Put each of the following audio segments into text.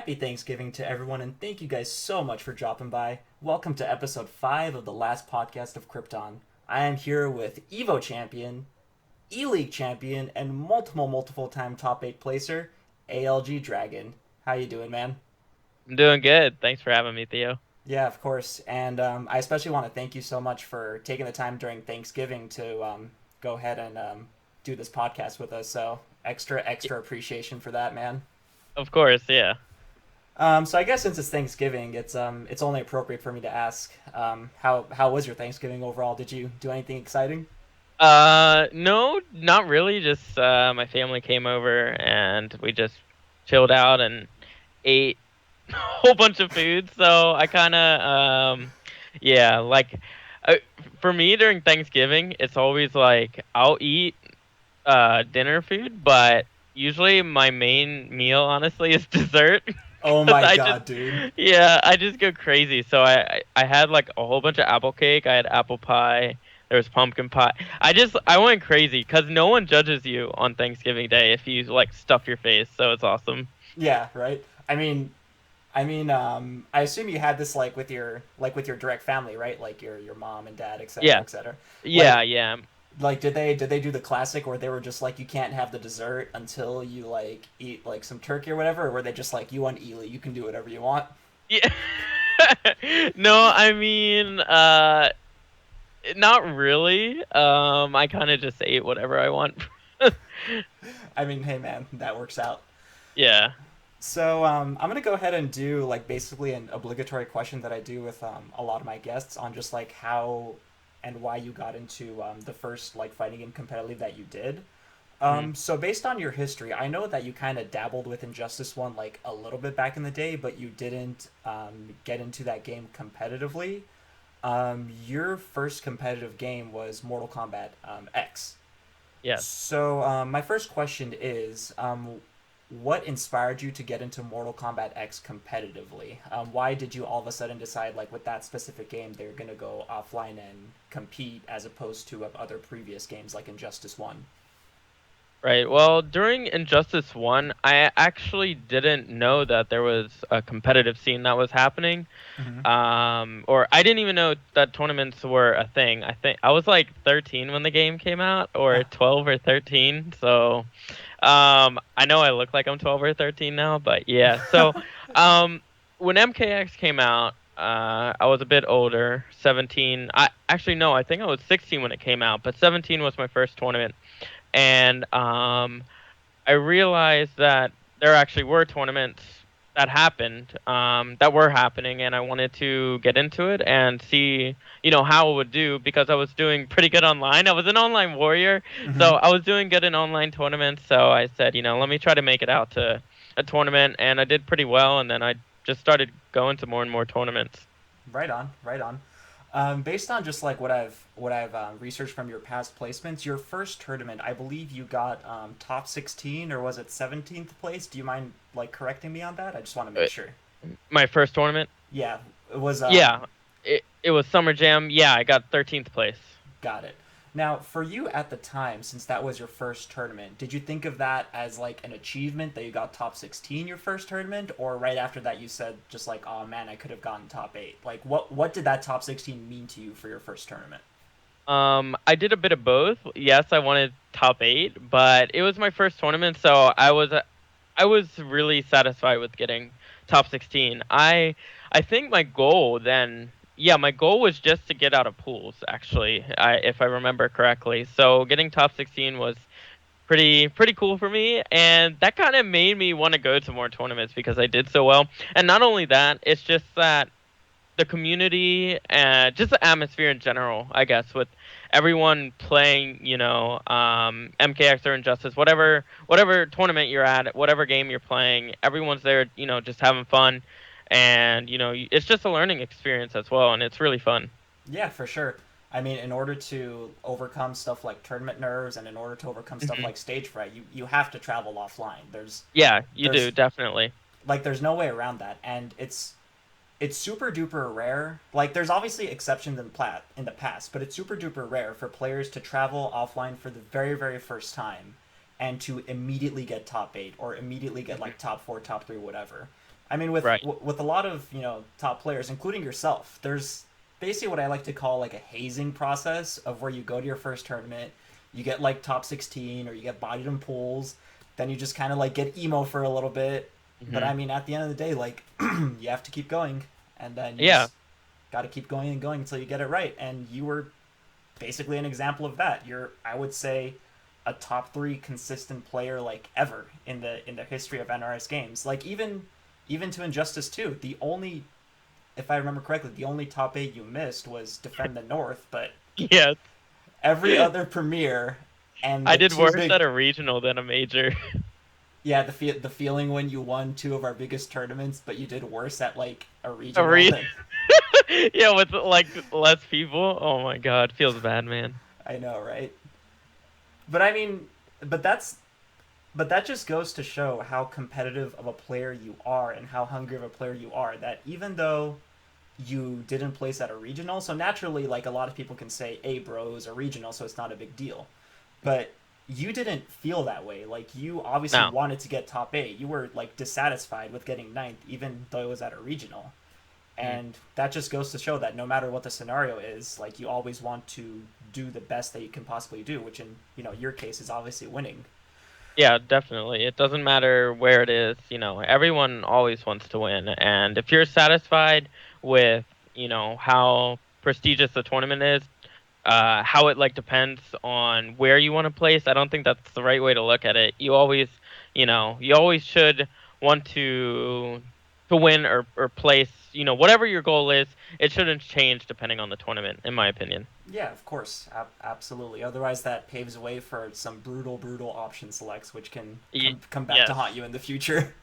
Happy Thanksgiving to everyone, and thank you guys so much for dropping by. Welcome to episode 5 of the last podcast of Krypton. I am here with Evo champion, E-League champion, and multiple time top 8 placer, ALG Dragon. How you doing, man? I'm doing good. Thanks for having me, Theo. Yeah, of course. And I especially want to thank you so much for taking the time during Thanksgiving to go ahead and do this podcast with us. So extra appreciation for that, man. Of course, yeah. So I guess since it's Thanksgiving, it's only appropriate for me to ask, how was your Thanksgiving overall? Did you do anything exciting? No, not really. Just my family came over and we just chilled out and ate a whole bunch of food. So I kind of yeah, uh, for me during Thanksgiving, it's always like I'll eat dinner food, but usually my main meal honestly is dessert. Oh 'Cause my I just god, dude! yeah, I just go crazy. So I had like a whole bunch of apple cake. I had apple pie. There was pumpkin pie. I went crazy because no one judges you on Thanksgiving Day if you like stuff your face. So it's awesome. Yeah, right. I assume you had this like with your direct family, right? Like your mom and dad, etc., Yeah, etc. yeah, Like yeah. like did they do the classic where they were just like you can't have the dessert until you like eat like some turkey or whatever, or were they just like you want Ely, you can do whatever you want? Yeah. No, I mean, not really. I kind of just ate whatever I want. I mean, hey man, that works out. Yeah. So I'm gonna go ahead and do like basically an obligatory question that I do with a lot of my guests on just like how and why you got into the first like fighting game competitively that you did. Mhm. So based on your history, I know that you kind of dabbled with Injustice One like a little bit back in the day, but you didn't get into that game competitively. Your first competitive game was Mortal Kombat X. Yes. So my first question is, what inspired you to get into Mortal Kombat X competitively? Why did you all of a sudden decide, like, with that specific game, they're gonna go offline and compete as opposed to other previous games like Injustice One? Right. Well, during Injustice 1, I actually didn't know that there was a competitive scene that was happening. Mm-hmm. Or I didn't even know that tournaments were a thing. I think I was like 13 when the game came out, or 12 or 13. So, I know I look like I'm 12 or 13 now, but yeah. So, um, when MKX came out, I was a bit older, 17. I actually no, I think I was 16 when it came out, but 17 was my first tournament, and I realized that there actually were tournaments that happened, that were happening, and I wanted to get into it and see, how it would do because I was doing pretty good online. I was an online warrior, Mm-hmm. so I was doing good in online tournaments. So I said, let me try to make it out to a tournament, and I did pretty well. And then I just started going to more and more tournaments. Right on, right on. Based on just like what I've researched from your past placements, your first tournament, I believe you got top 16 or was it 17th place? Do you mind like correcting me on that? I just want to make Uh, sure. My first tournament, Yeah, it was yeah, it was Summer Jam. Yeah, I got 13th place. got it. Now, for you at the time, since that was your first tournament, did you think of that as like an achievement that you got top 16 your first tournament, or right after that you said just like, oh man, I could have gotten top 8? Like, what did that top 16 mean to you for your first tournament? I did a bit of both. Yes, I wanted top 8, but it was my first tournament, so I was really satisfied with getting top 16. I think my goal then, yeah, my goal was just to get out of pools actually, if I remember correctly. So getting top 16 was pretty cool for me, and that kind of made me want to go to more tournaments because I did so well. And not only that, it's just that the community and just the atmosphere in general, I guess, with everyone playing, MKX or Injustice, whatever tournament you're at, whatever game you're playing, everyone's there, just having fun, and it's just a learning experience as well, and it's really fun. Yeah, for sure. I mean, in order to overcome stuff like tournament nerves and in order to overcome stuff Hmm. like stage fright, you have to travel offline. Yeah, you do There's definitely. there's no way around that, and it's super duper rare. Like there's obviously exceptions in the past, but it's super duper rare for players to travel offline for the very first time and to immediately get top 8 or immediately get like Hmm. top 4, top 3, whatever. I mean, Right. with a lot of top players, including yourself, there's basically what I like to call like a hazing process of where you go to your first tournament, you get like top 16 or you get bodied in pools, then you just kind of like get emo for a little bit. But Hmm. I mean, at the end of the day, like you have to keep going, and then you Yeah. just got to keep going and going until you get it right. And you were basically an example of that. You're, I would say, a top three consistent player like ever in the history of NRS games. Like even to Injustice 2, the only, if I remember correctly, the only top eight you missed was Defend the North, but Yes. every other premiere and I the did two worse big, at a regional than a major. yeah, the feeling when you won two of our biggest tournaments, but you did worse at like a A regional re than Yeah, with like less people. Oh my God, feels bad, man. I know, right? But I mean, but that's but that just goes to show how competitive of a player you are and how hungry of a player you are. That even though you didn't place at a regional, so naturally, like a lot of people can say, "Hey, bro, it was a regional, so it's not a big deal." But you didn't feel that way. Like you obviously No. wanted to get top eight. You were like dissatisfied with getting ninth, even though it was at a regional. Mhm. And that just goes to show that no matter what the scenario is, like you always want to do the best that you can possibly do, which in your case is obviously winning. Yeah, definitely. It doesn't matter where it is, everyone always wants to win. And if you're satisfied with, how prestigious the tournament is, how it like depends on where you want to place, I don't think that's the right way to look at it. You always should want to win or place, whatever your goal is, it shouldn't change depending on the tournament, in my opinion. Yeah, of course, absolutely. Otherwise, that paves way for some brutal option selects, which can come back to Yes, haunt you in the future.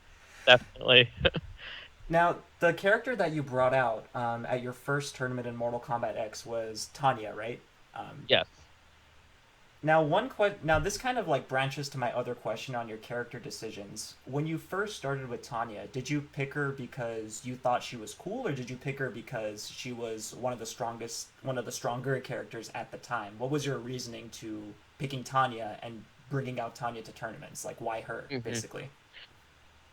definitely. Now, the character that you brought out at your first tournament in Mortal Kombat X was Tanya, right? Um, Yes. now this kind of like branches to my other question on your character decisions. When you first started with Tanya, did you pick her because you thought she was cool, or did you pick her because she was one of the stronger characters at the time? What was your reasoning to picking Tanya and bringing out Tanya to tournaments? Like, why her, Hmm. basically?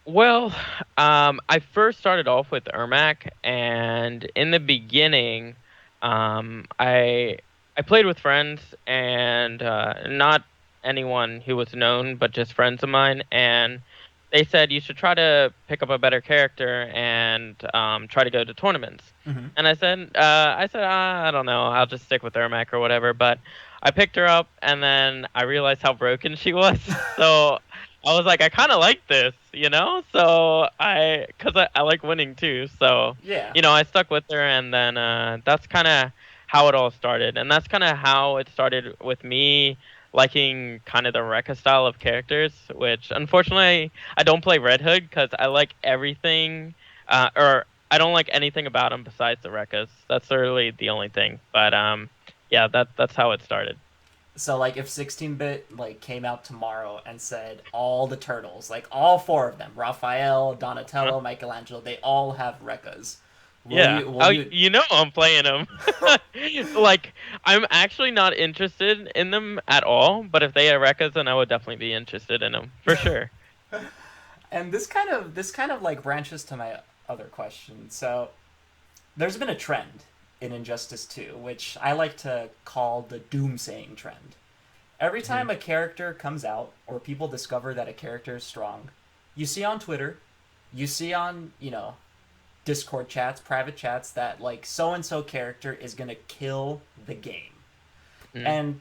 Well, I first started off with Ermac, and in the beginning, I played with friends and not anyone who was known, but just friends of mine, and they said you should try to pick up a better character and try to go to tournaments. Mm-hmm. And I said, I don't know, I'll just stick with Ermac or whatever. But I picked her up, and then I realized how broken she was. So I was like, I kind of like this, So cause I like winning too. So, Yeah. I stuck with her, and then that's kind of how it all started. And that's kind of how it started with me liking kind of the Rekka style of characters, which unfortunately I don't play Red Hood because I like everything, or I don't like anything about him besides the Rekkas. That's really the only thing. But yeah, that's how it started. So like if 16-bit like came out tomorrow and said all the turtles, like all four of them, Raphael, Donatello, Michelangelo, they all have Rekkas. Yeah. Will Oh, you I'm playing them. Like, I'm actually not interested in them at all, but if they had Rekkas, then I would definitely be interested in them for sure. And this kind of like branches to my other question. So there's been a trend in Injustice 2, which I like to call the doomsaying trend. Every Hmm. time a character comes out or people discover that a character is strong, you see on Twitter, you see on, Discord chats, private chats, that like so and so character is gonna kill the game. Hmm. And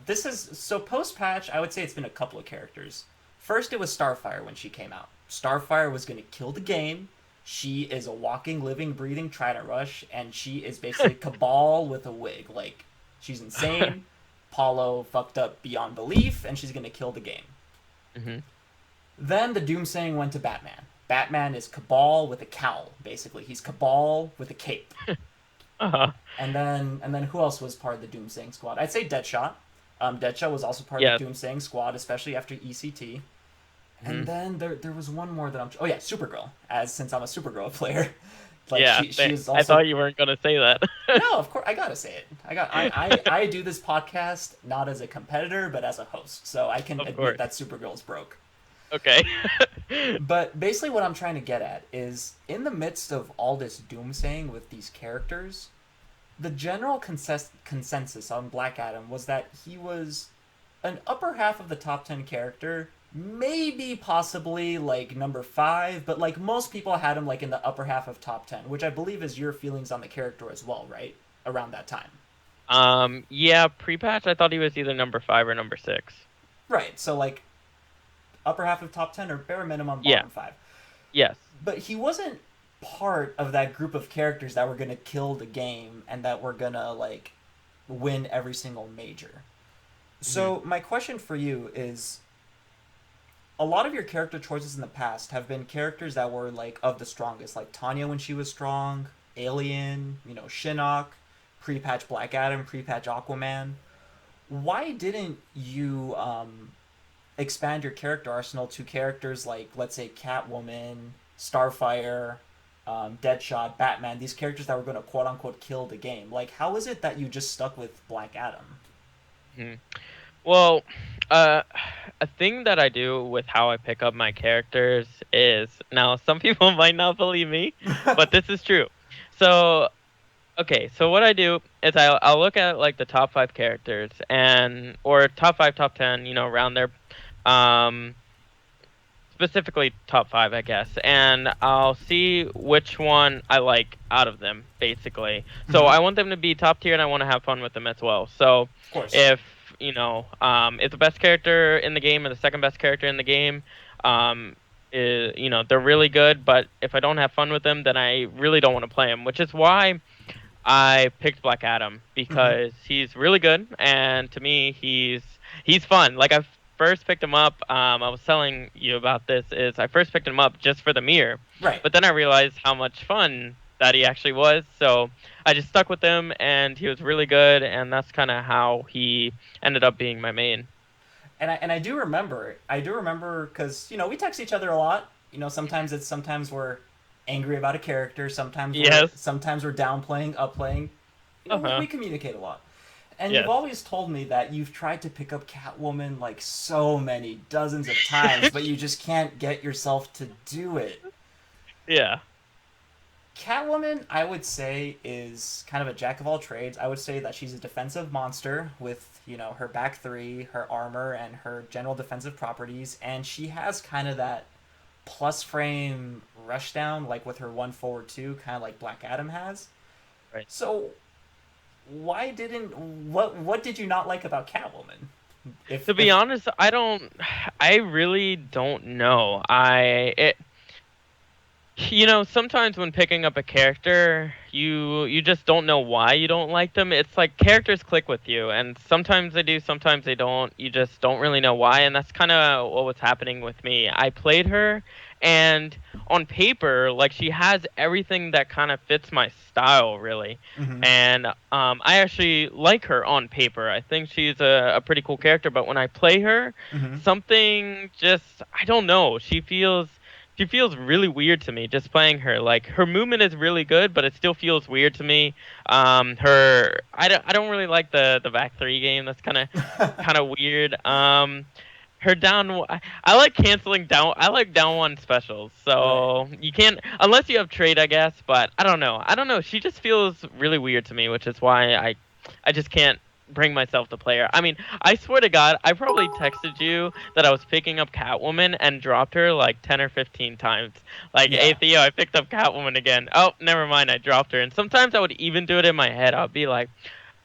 this is so post patch. I would say it's been a couple of characters. First, it was Starfire when she came out. Starfire was gonna kill the game. She is a walking, living, breathing Trident Rush, and she is basically Cabal with a wig. Like, she's insane. Paulo fucked up beyond belief, and she's gonna kill the game. Hmm. Then the Doomsaying went to Batman. Batman is Cabal with a cowl, basically. He's Cabal with a cape. Uh-huh. And then who else was part of the Doomsaying squad? I'd say Deadshot. Deadshot was also part of Yes. the Doomsaying squad, especially after ECT. Hmm. And then there was one more that oh yeah, Supergirl. As since I'm a Supergirl player, like Yeah. she is I also. thought you weren't gonna say that. No, of course I gotta say it. I do this podcast not as a competitor but as a host, so I can Of admit course. that Supergirl's broke. Okay. But basically, what I'm trying to get at is in the midst of all this doomsaying with these characters, the general consensus on Black Adam was that he was an upper half of the top 10 character, maybe possibly like number 5, but like most people had him like in the upper half of top 10, which I believe is your feelings on the character as well, right? Around that time. Yeah, pre-patch, I thought he was either number 5 or number 6. Right, so like upper half of top 10 or bare minimum Yeah. bottom 5. Yes. But he wasn't part of that group of characters that were going to kill the game and that were going to like win every single major. Hmm. So my question for you is a lot of your character choices in the past have been characters that were like of the strongest, like Tanya when she was strong, Alien, Shinnok, pre-patch Black Adam, pre-patch Aquaman. Why didn't you expand your character arsenal to characters like, let's say, Catwoman, Starfire, Deadshot, Batman, these characters that were going to quote unquote kill the game? Like, how is it that you just stuck with Black Adam? Hmm. Well, uh, a thing that I do with how I pick up my characters is now some people might not believe me, but this is true. So, okay, so what I do is I'll look at like the top 5 characters and or top 5, top 10, around there. Um, Specifically top 5, I guess, and I'll see which one I like out of them, basically. So Mm-hmm. I want them to be top tier, and I want to have fun with them as well. So Of course. if if the best character in the game or the second best character in the game, they're really good, but if I don't have fun with them, then I really don't want to play them. Which is why I picked Black Adam Mm-hmm. because he's really good, and to me, he's fun. Like I first picked him up. I was telling you about this. Is I first picked him up just for the mirror, Right. but then I realized how much fun that he actually was. So I just stuck with him, and he was really good, and that's kind of how he ended up being my main. And I do remember. I do remember because we text each other a lot. Sometimes we're angry about a character. Yes. Sometimes we're downplaying, upplaying. Uh We huh. communicate a lot. And you've Yes. always told me that you've tried to pick up Catwoman like so many dozens of times, but you just can't get yourself to do it. Yeah. Catwoman, I would say, is kind of a jack of all trades. I would say that she's a defensive monster with, her back three, her armor, and her general defensive properties, and she has kind of that plus frame rushdown, like with her one forward two, kind of like Black Adam has. Right. So, why didn't what did you not like about Catwoman? To be If honest, I really don't know. Sometimes when picking up a character, you just don't know why you don't like them. It's like characters click with you, and sometimes they do, sometimes they don't. You just don't really know why, and that's kind of what was happening with me. I played her, and on paper, like she has everything that kind of fits my style, really. mm-hmm, And I actually like her on paper. I think she's a pretty cool character, but when I play her, mm-hmm, something just I don't know. She feels really weird to me just playing her. Like her movement is really good, but it still feels weird to me. Her I don't really like the back three game. That's kind of weird. Her I like canceling down. I like down one specials. right. So you can't unless you have trade, I guess. But I don't know. I don't know. She just feels really weird to me, which is why I just can't bring myself to play her. I mean, I swear to God, I probably texted you that I was picking up Catwoman and dropped her like 10 or 15 times. Like, hey Yeah. Theo, I picked up Catwoman again. Oh, never mind, I dropped her. And sometimes I would even do it in my head. I'd be like,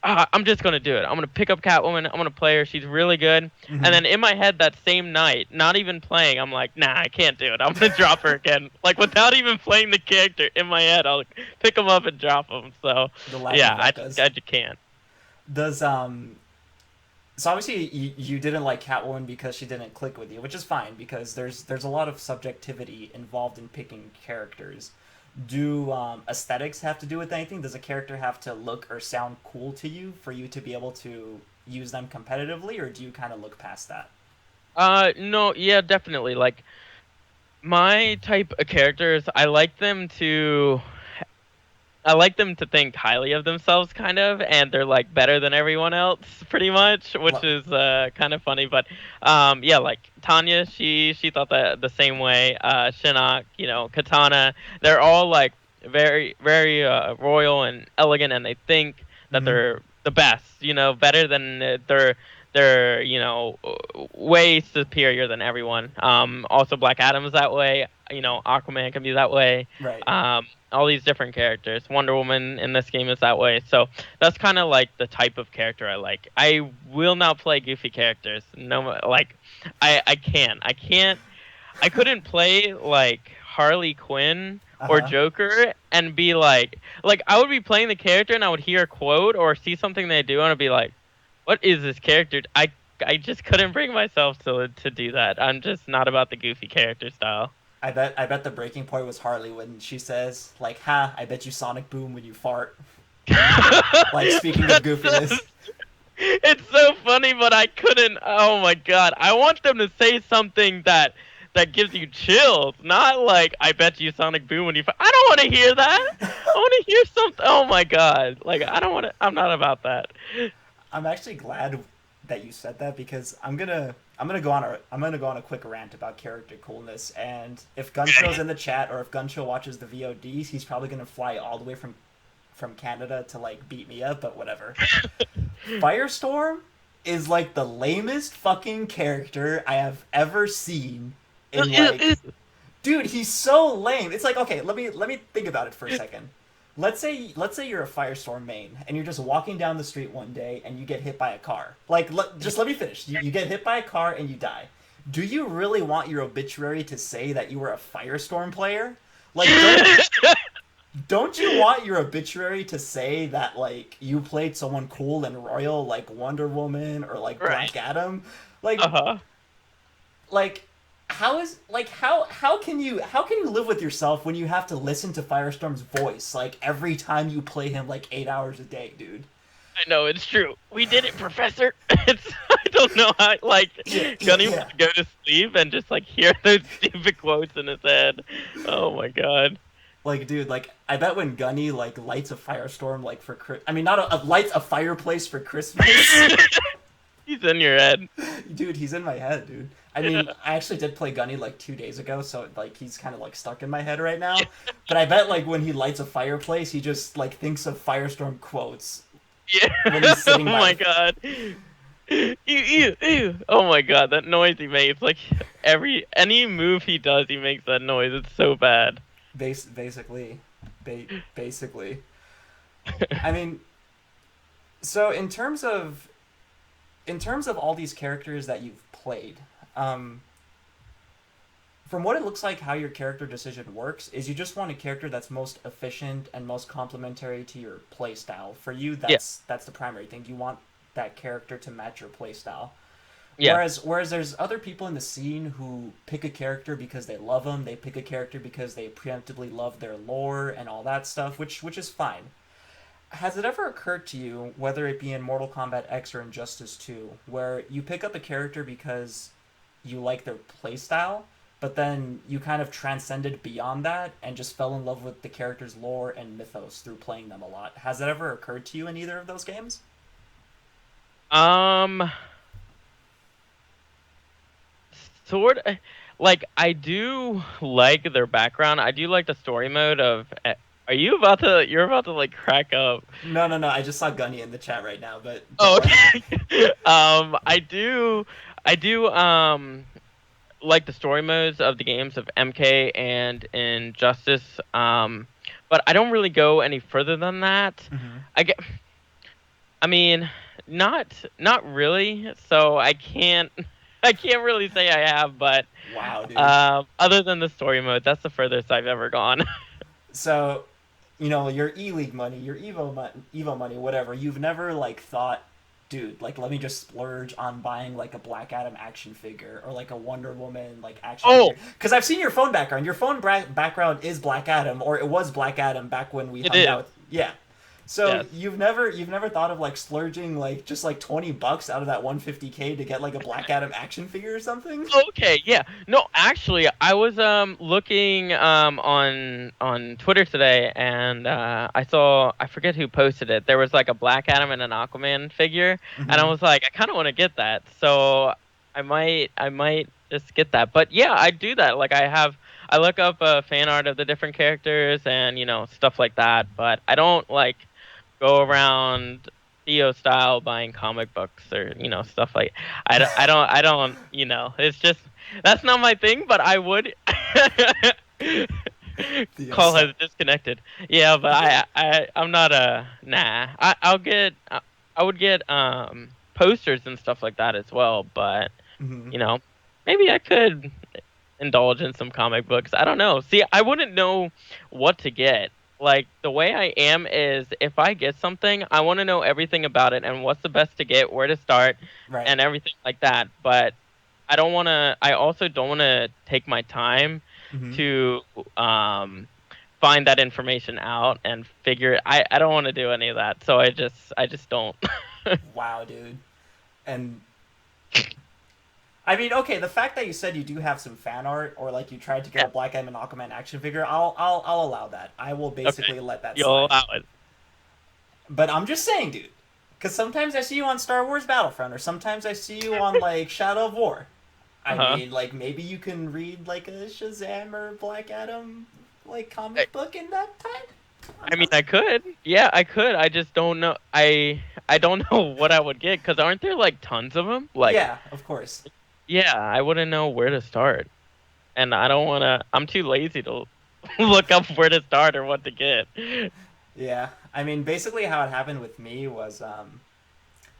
I'm just gonna do it. I'm gonna pick up Catwoman. I'm gonna play her. She's really good. And Mm-hmm. then in my head that same night, not even playing, I'm like, nah, I can't do it. I'm gonna drop her again. Like without even playing the character in my head, I'll pick them up and drop them. So The laughing yeah, geckos. I just can't. Does So obviously you didn't like Catwoman because she didn't click with you, which is fine because there's a lot of subjectivity involved in picking characters. Do aesthetics have to do with anything? Does a character have to look or sound cool to you for you to be able to use them competitively, or do you kind of look past that? No, yeah, definitely. Like my type of characters, I like them to. I like them to think highly of themselves, kind of, and they're like better than everyone else, pretty much, which Lo- is kind of funny. But yeah, like Tanya, she thought that the same way. Shinnok, Katana, they're all like very royal and elegant, and they think that mhm. they're the best, better than they're way superior than everyone. Also Black Adam's that way. Aquaman can be that way. Right. All these different characters. Wonder Woman in this game is that way. So that's kind of like the type of character I like. I will not play goofy characters. No, like I can't. I couldn't play like Harley Quinn or Uh-huh. Joker and be like I would be playing the character and I would hear a quote or see something they do and I'd be like, what is this character? I just couldn't bring myself to do that. I'm just not about the goofy character style. I bet the breaking point was Harley when she says, like, ha, I bet you Sonic Boom when you fart. Like, speaking of goofiness. It's so funny, but I couldn't. Oh my god! I want them to say something that gives you chills, not like I bet you Sonic Boom when you. I don't want to hear that. I want to hear something. Oh my god! Like I don't want to. I'm not about that. I'm actually glad that you said that because I'm gonna go on a quick rant about character coolness, and if Gunshow's in the chat or if Gunshow watches the VODs, he's probably gonna fly all the way from Canada to like beat me up, but whatever. Firestorm is like the lamest fucking character I have ever seen in like dude, he's so lame. It's like, okay, let me think about it for a second. Let's say you're a Firestorm main and you're just walking down the street one day and you get hit by a car. Like just let me finish. You get hit by a car and you die. Do you really want your obituary to say that you were a Firestorm player? Like don't you want your obituary to say that like you played someone cool and royal like Wonder Woman or like Right. Black Adam? Like Uh huh. like how can you live with yourself when you have to listen to Firestorm's voice like every time you play him like 8 hours a day, dude? I know it's true. We did it, Professor. It's I don't know how like Yeah, yeah, Gunny yeah. would go to sleep and just like hear those stupid quotes in his head. Oh my god. Like, dude, like I bet when Gunny like lights a firestorm like I mean not lights a fireplace for Christmas. He's in your head. Dude, he's in my head, dude. I mean, I actually did play Gunny like 2 days ago, so like he's kind of like stuck in my head right now. But I bet like when he lights a fireplace, he just like thinks of Firestorm quotes Yeah. when he's Oh sitting by my the god. Ew. Oh my god, that noise he makes. Like any move he does, he makes that noise. It's so bad. basically, basically. I mean, so in terms of all these characters that you've played, um, from what it looks like, how your character decision works is you just want a character that's most efficient and most complementary to your play style. For you, Yeah. that's the primary thing. You want that character to match your play style. Yeah. Whereas there's other people in the scene who pick a character because they love them. They pick a character because they preemptively love their lore and all that stuff, which is fine. Has it ever occurred to you, whether it be in Mortal Kombat X or Injustice 2, where you pick up a character because you like their playstyle, but then you kind of transcended beyond that and just fell in love with the character's lore and mythos through playing them a lot? Has that ever occurred to you in either of those games? Um. Sort like I do like their background. I do like the story mode of. Are you about to? You're about to like crack up. No, no, no. I just saw Gunny in the chat right now, but Oh, go ahead. okay. I do like the story modes of the games of MK and Injustice. But I don't really go any further than that. Mm-hmm. I get. I mean, not really. So I can't. I can't really say I have, but Wow, dude. other than the story mode, that's the furthest I've ever gone. So, your E League money, your Evo money, whatever. You've never like thought, dude, like let me just splurge on buying like a Black Adam action figure or like a Wonder Woman like action Oh, figure. Because I've seen your phone background. Your phone background is Black Adam, or it was Black Adam back when we it hung is. out. Yeah. So Yes. you've never thought of like splurging like just like $20 out of that 150K to get like a Black Adam action figure or something? Okay, yeah. No, actually, I was looking on Twitter today, and I forget who posted it. There was like a Black Adam and an Aquaman figure, and I Hmm. was like, I kind of want to get that. So I might just get that. But yeah, I do that. Like I look up fan art of the different characters and stuff like that. But I don't like go around Theo style buying comic books or stuff like I don't it's just that's not my thing, but I would The call stuff. has disconnected. Yeah, but I'm not a nah. I would get posters and stuff like that as well, but Hmm. you know maybe I could indulge in some comic books. I don't know. See, I wouldn't know what to get. Like the way I am is if I get something, I want to know everything about it and what's the best to get, where to start, Right. and everything like that. But I also don't want to take my time Hmm. to find that information out and figure it. I don't want to do any of that. So I just don't. Wow, dude. And I mean, okay, the fact that you said you do have some fan art, or like you tried to get Yeah. a Black Adam and Aquaman action figure, I'll allow that. I will Okay. basically let that You'll slide. allow it. But I'm just saying, dude, because sometimes I see you on Star Wars Battlefront, or sometimes I see you on like Shadow of War. I Uh-huh. mean, like maybe you can read like a Shazam or Black Adam like Eh, comic book in that time. I I don't mean, know. I could. Yeah, I could. I just don't know. I don't know what I would get because aren't there like tons of them? Like, Yeah, of course. yeah, I wouldn't know where to start, and I don't want to. I'm too lazy to look up where to start or what to get. Yeah, I mean, basically how it happened with me was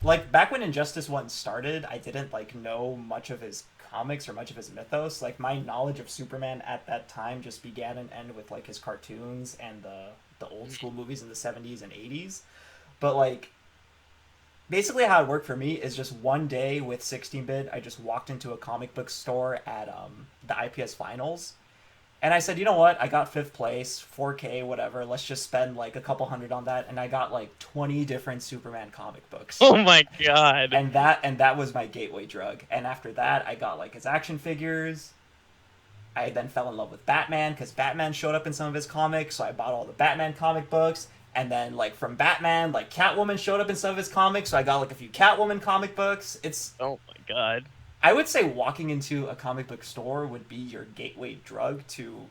like back when Injustice 1 started, I didn't like know much of his comics or much of his mythos. Like my knowledge of Superman at that time just began and ended with like his cartoons and the old school movies in the 70s and 80s. But like basically how it worked for me is just one day with 16-bit, I just walked into a comic book store at the IPS finals, and I said, you know what? I got fifth place, 4K, whatever. Let's just spend like a couple hundred on that. And I got like 20 different Superman comic books. Oh my god. And that was my gateway drug. And after that, I got like his action figures. I then fell in love with Batman because Batman showed up in some of his comics, so I bought all the Batman comic books. And then like from Batman, like Catwoman showed up in some of his comics, so I got like a few Catwoman comic books. It's Oh my god. I would say walking into a comic book store would be your gateway drug to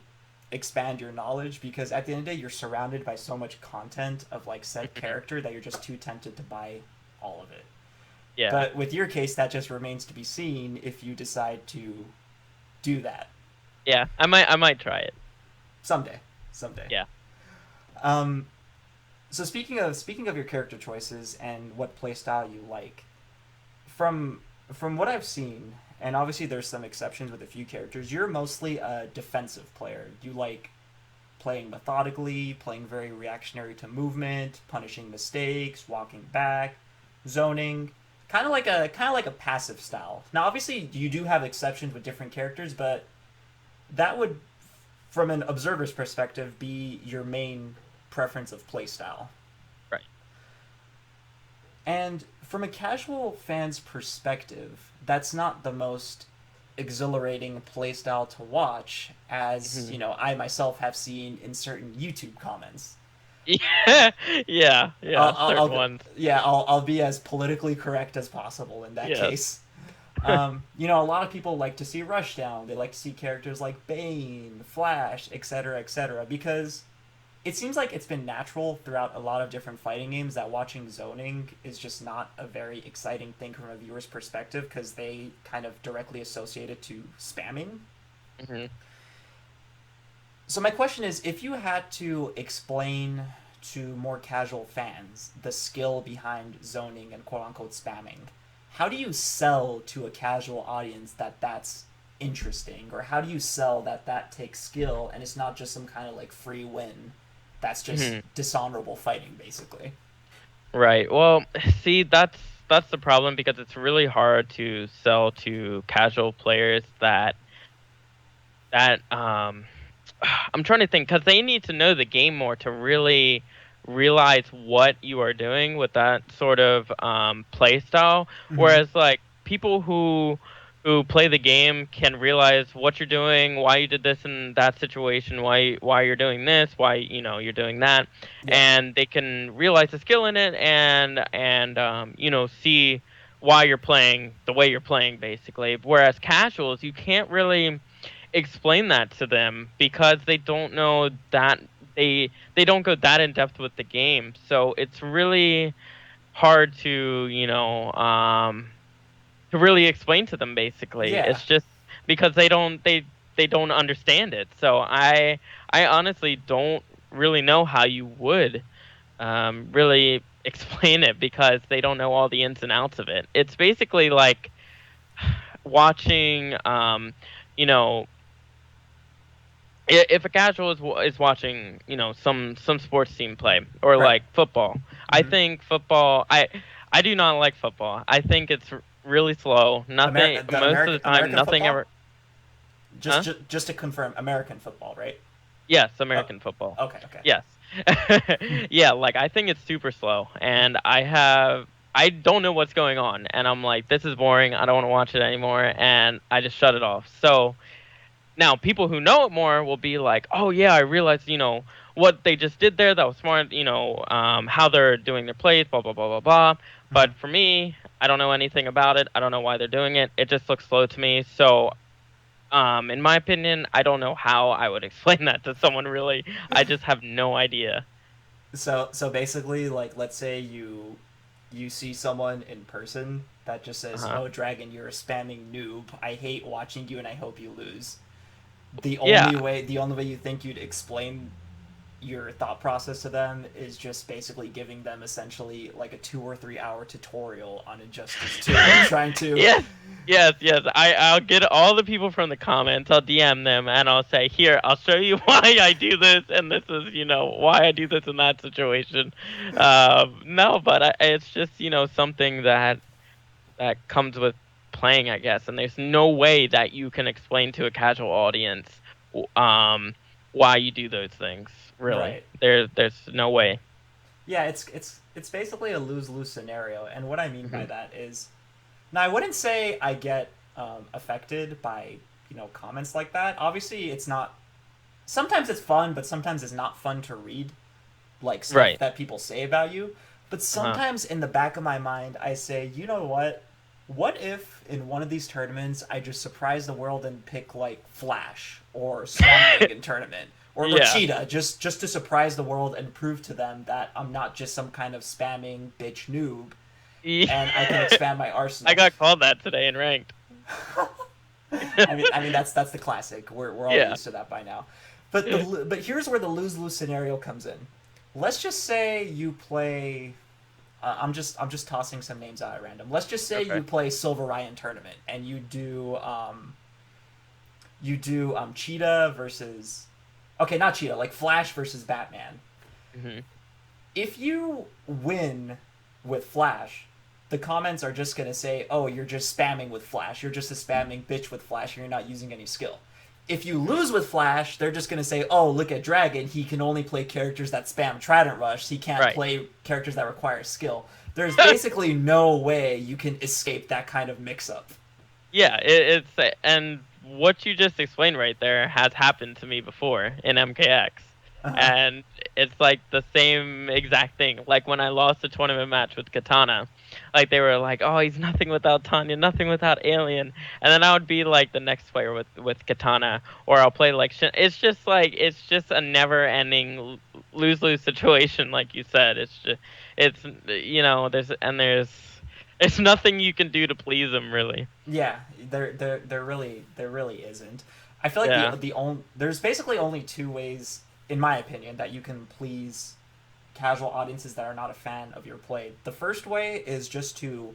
expand your knowledge, because at the end of the day you're surrounded by so much content of like said Mhm. character that you're just too tempted to buy all of it. Yeah. But with your case that just remains to be seen if you decide to do that Yeah. I might try it. someday. Someday. Yeah. Um so speaking of your character choices and what playstyle you like, from from what I've seen, and obviously there's some exceptions with a few characters, you're mostly a defensive player. You like playing methodically, playing very reactionary to movement, punishing mistakes, walking back, zoning, kind of like a passive style. Now, obviously, you do have exceptions with different characters, but that would, from an observer's perspective, be your main preference of playstyle. Right. And from a casual fan's perspective, that's not the most exhilarating playstyle to watch, as Mhm. I myself have seen in certain YouTube comments. Yeah. Yeah. I'll, Yeah. I'll, Certain I'll ones. yeah, I'll be as politically correct as possible in that Yes. case. A lot of people like to see Rushdown. They like to see characters like Bane, Flash, etc., etc., because it seems like it's been natural throughout a lot of different fighting games that watching zoning is just not a very exciting thing from a viewer's perspective, because they kind of directly associate it to spamming. Hmm. So my question is, if you had to explain to more casual fans the skill behind zoning and quote unquote spamming, how do you sell to a casual audience that that's interesting, or how do you sell that that takes skill and it's not just some kind of like free win that's just Hmm. dishonorable fighting basically? Right. Well, see, that's the problem because it's really hard to sell to casual players that I'm trying to think because they need to know the game more to really realize what you are doing with that sort of play style. Mm-hmm. Whereas like people who play the game can realize what you're doing, why you did this in that situation, why you're doing this, why you're doing that, Yep. and they can realize the skill in it and see why you're playing the way you're playing basically. Whereas casuals, you can't really explain that to them because they don't know that they don't go that in depth with the game. So it's really hard to really explain to them basically. Yeah. It's just because they don't understand it. So I honestly don't really know how you would really explain it because they don't know all the ins and outs of it. It's basically like watching you know if a casual is watching, some sports team play or Right. like football. I Mm-hmm. think football. I do not like football. I think it's really slow. Nothing The most of the time. American Nothing football. ever. Huh? Just to confirm, American football, right? Yes, Oh, American football. okay, okay. Yes. Yeah, like I think it's super slow, and I don't know what's going on, and I'm like, this is boring. I don't want to watch it anymore, and I just shut it off. So now, people who know it more will be like, "Oh yeah, I realized, what they just did there. That was smart. How they're doing their plays, blah blah blah blah blah." Mm-hmm. But for me, I don't know anything about it. I don't know why they're doing it. It just looks slow to me. So, in my opinion, I don't know how I would explain that to someone. Really, I just have no idea. So basically, like, let's say you see someone in person that just Uh says, huh. "Oh, Dragon, you're a spamming noob. I hate watching you, and I hope you lose." Yeah, The only way you think you'd explain your thought process to them is just basically giving them essentially like a 2 or 3 hour tutorial on Injustice 2, trying to. yes, yes. I'll get all the people from the comments. I'll DM them and I'll say, "Here, I'll show you why I do this, and this is, why I do this in that situation." No, but it's just, something that comes with playing, I guess. And there's no way that you can explain to a casual audience, um, why you do those things. Really, Right. there's no way. Yeah, it's basically a lose lose scenario, and what I mean by Hmm. that is, now I wouldn't say I get affected by comments like that. Obviously, it's not. Sometimes it's fun, but sometimes it's not fun to read like stuff Right. that people say about you. But Uh-huh. sometimes in the back of my mind, I say, you know what? What if in one of these tournaments I just surprise the world and pick like Flash or Swamp Thing in tournament or Yeah. Cheetah just to surprise the world and prove to them that I'm not just some kind of spamming bitch noob Yeah. and I can expand my I arsenal. got called that today in ranked. I mean that's the classic. We're all Yeah. used to that by now. But here's where the lose lose scenario comes in. Let's just say you play. I'm just tossing some names out at random. Let's just say Okay. you play Silver Ryan tournament and you do Cheetah versus, okay, not Cheetah, like Flash versus Batman. Hmm. If you win with Flash, the comments are just gonna say, "Oh, you're just spamming with Flash. You're just a spamming bitch with Flash, and you're not using any skill." If you lose with Flash, they're just gonna say, "Oh, look at Dragon. He can only play characters that spam Trident Rush. He can't Right. play characters that require skill." There's basically no way you can escape that kind of mix-up. Yeah. And what you just explained right there has happened to me before in MKX, Uh-huh. and it's like the same exact thing. Like when I lost a tournament match with Katana, like they were like, "Oh, he's nothing without Tanya, nothing without Alien," and then I would be like the next player with Katana, or I'll play like it's just a never-ending lose lose situation, like you said. It's there's nothing you can do to please him, really. Yeah, there really isn't. I feel like Yeah. the only there's basically only two ways, in my opinion, that you can please casual audiences that are not a fan of your play. The first way is just to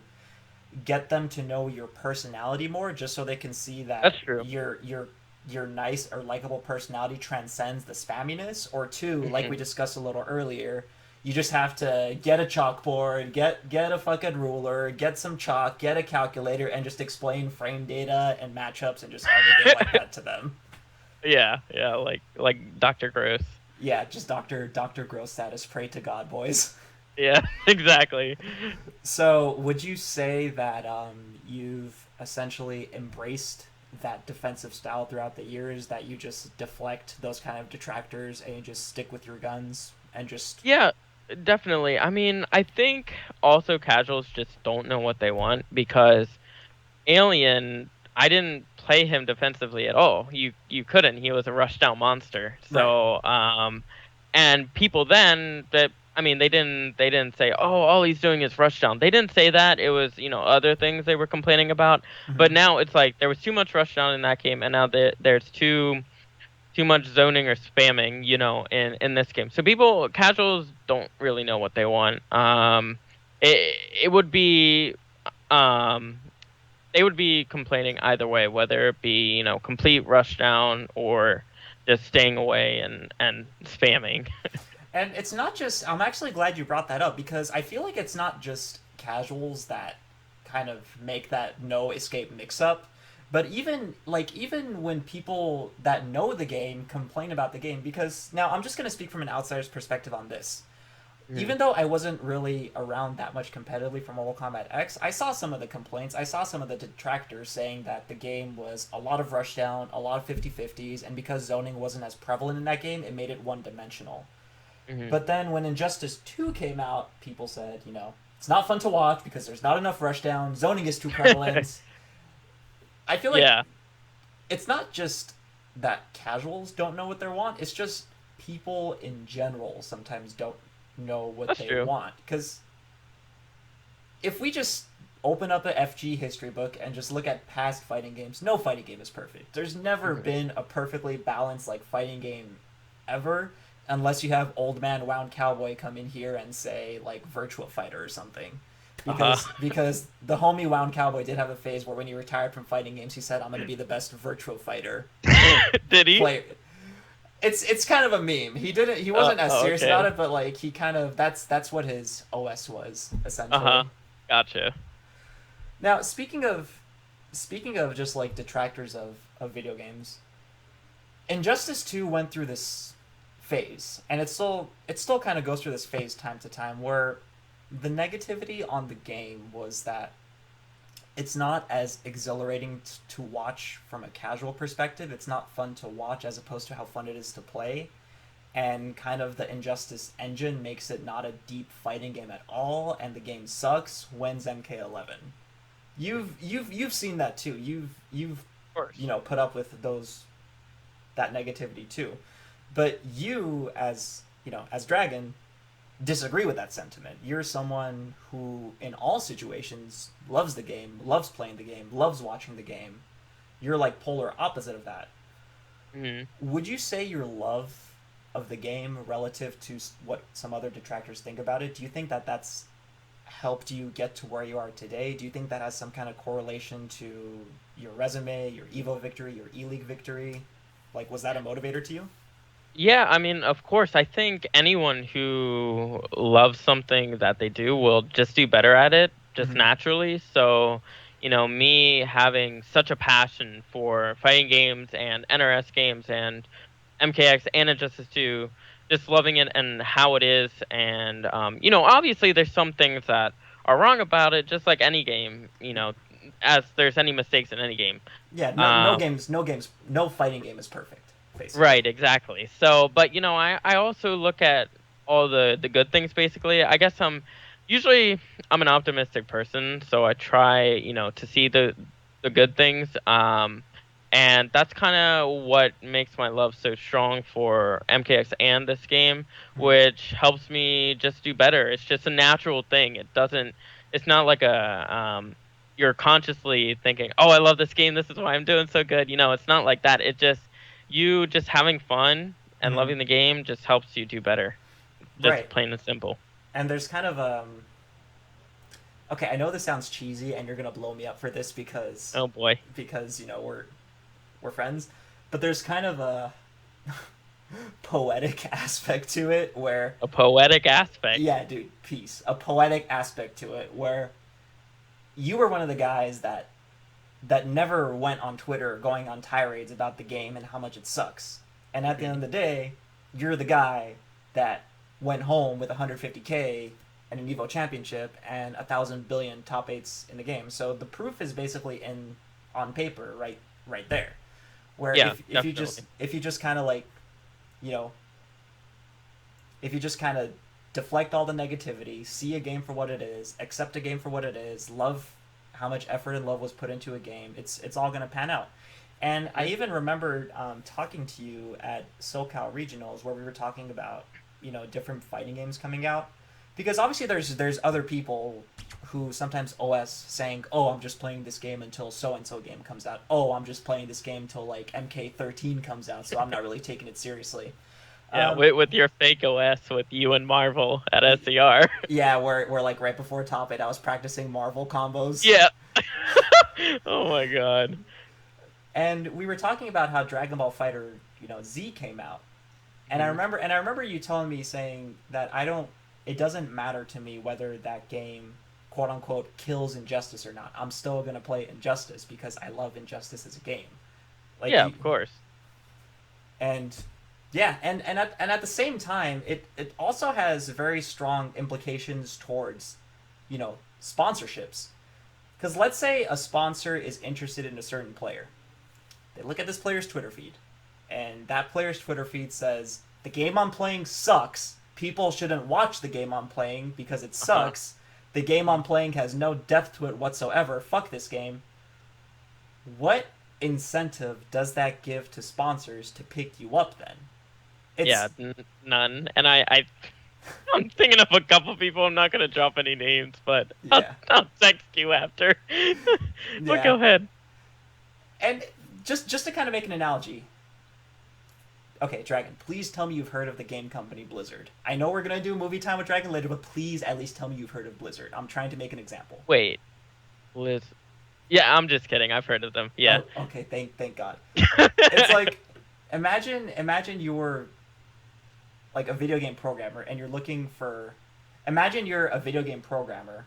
get them to know your personality more, just so they can see that That's true. your nice or likable personality transcends the spamminess. Or two, like Hmm. we discussed a little earlier, you just have to get a chalkboard, get a fucking ruler, get some chalk, get a calculator, and just explain frame data and matchups and just everything like that to them. Yeah, yeah, like Dr. Gross. Yeah, just Doctor Gross status. Pray to God, boys. Yeah, exactly. So, would you say that you've essentially embraced that defensive style throughout the years? That you just deflect those kind of detractors and you just stick with your guns and just Yeah, definitely. I mean, I think also casuals just don't know what they want because Alien, I didn't play him defensively at all. You couldn't. He was a rushdown monster. right. So, and people then that I mean, they didn't say, "Oh, all he's doing is rushdown." They didn't say that. It was, other things they were complaining about. But Mm-hmm. now it's like there was too much rushdown in that game, and now there's too much zoning or spamming, in this game. So people casuals don't really know what they want. It would be um they would be complaining either way, whether it be, complete rushdown or just staying away and spamming. And it's not just. I'm actually glad you brought that up because I feel like it's not just casuals that kind of make that no escape mix up. But even when people that know the game complain about the game, because now I'm just gonna speak from an outsider's perspective on this. Mhm. Even though I wasn't really around that much competitively for Mortal Kombat X, I saw some of the complaints. I saw some of the detractors saying that the game was a lot of rushdown, a lot of 50-50s, and because zoning wasn't as prevalent in that game, it made it one dimensional. Mhm. But then when Injustice 2 came out, people said, it's not fun to watch because there's not enough rushdown, zoning is too prevalent. I feel like Yeah, it's not just that casuals don't know what they want, it's just people in general sometimes don't know what that's they true. want. Because if we just open up a FG history book and just look at past fighting games, no fighting game is perfect. There's never Mhm. been a perfectly balanced fighting game ever, unless you have old man Wound Cowboy come in here and say Virtua Fighter or something. Uh-huh. Because the homie Wound Cowboy did have a phase where when he retired from fighting games, he said, "I'm gonna be the best Virtua Fighter Did he? player." It's kind of a meme. He wasn't as Oh, serious about okay. it, but he kind of that's what his OS was Uh-huh. essentially. Gotcha. Now, speaking of just detractors of video games, Injustice 2 went through this phase, and it still kind of goes through this phase time to time where the negativity on the game was that it's not as exhilarating to watch from a casual perspective. It's not fun to watch as opposed to how fun it is to play. And kind of the Injustice engine makes it not a deep fighting game at all, and the game sucks. When's MK11? You've seen that too. You've Of course. put up with that negativity too. But you as Dragon disagree with that sentiment. You're someone who in all situations loves the game, loves playing the game, loves watching the game. You're polar opposite of that. Mhm. Would you say your love of the game relative to what some other detractors think about it? Do you think that that's helped you get to where you are today? Do you think that has some kind of correlation to your resume, your Evo victory, your E League victory? Was that a motivator to you? Yeah, I mean, of course, I think anyone who loves something that they do will just do better at it, just Mm-hmm. naturally. So, me having such a passion for fighting games and NRS games and MKX and Injustice 2, just loving it and how it is. And, obviously there's some things that are wrong about it, just like any game, as there's any mistakes in any game. Yeah, Um, no fighting game is perfect, basically. Right, exactly. So, but I also look at all the good things basically. I guess usually I'm an optimistic person, so I try, to see the good things. And that's kind of what makes my love so strong for MKX and this game, Mm-hmm. which helps me just do better. It's just a natural thing. It's not like you're consciously thinking, "Oh, I love this game. This is why I'm doing so good." It's not like that. It just you just having fun and Mm-hmm. loving the game just helps you do better. Just Right. plain and simple. And there's kind of okay, I know this sounds cheesy and you're gonna blow me up for this Oh boy. because we're friends, but there's kind of a poetic aspect to it where A poetic aspect. yeah, dude, peace. A poetic aspect to it where you were one of the guys that never went on Twitter going on tirades about the game and how much it sucks. And at the end Mhm. of the day, you're the guy that went home with 150K and an Evo championship and 1,000 billion top eights in the game. So the proof is basically in on paper, right there. Where Yeah, if you definitely. just kind of like, you know, if you just kind of deflect all the negativity, see a game for what it is, accept a game for what it is, love how much effort and love was put into a game, it's all gonna pan out. And I Mhm. even remember talking to you at SoCal Regionals where we were talking about different fighting games coming out, because obviously there's other people who sometimes OS saying, oh, I'm just playing this game until so and so game comes out. Oh, I'm just playing this game till like MK13 comes out, so I'm not really taking it seriously. Yeah, Um, with your fake OS with you and Marvel at SER. Yeah, where like right before top eight, I was practicing Marvel combos, Yeah. Oh my god. and we were talking about how Dragon Ball Fighter, Z came out, and Mhm. I remember you telling me saying that it doesn't matter to me whether that game, quote unquote, kills Injustice or not. I'm still gonna play Injustice because I love Injustice as a game. Like Yeah, you, of course. and yeah, and at the same time, it also has very strong implications towards, sponsorships. Because let's say a sponsor is interested in a certain player. They look at this player's Twitter feed, and that player's Twitter feed says, the game I'm playing sucks. People shouldn't watch the game I'm playing because it Uh-huh. sucks. The game I'm playing has no depth to it whatsoever. Fuck this game. What incentive does that give to sponsors to pick you up then? Yeah, It's. none. And I'm thinking of a couple people. I'm not gonna drop any names, but Yeah. I'll text you after. But Yeah. go ahead. And just to kind of make an analogy, okay, Dragon, please tell me you've heard of the game company Blizzard. I know we're gonna do movie time with Dragon later, but please at least tell me you've heard of Blizzard. I'm trying to make an example. Wait, Liz. Yeah, I'm just kidding. I've heard of them. Yeah. Oh, okay, thank God. It's like, imagine you're like a video game programmer and you're looking for. Imagine you're a video game programmer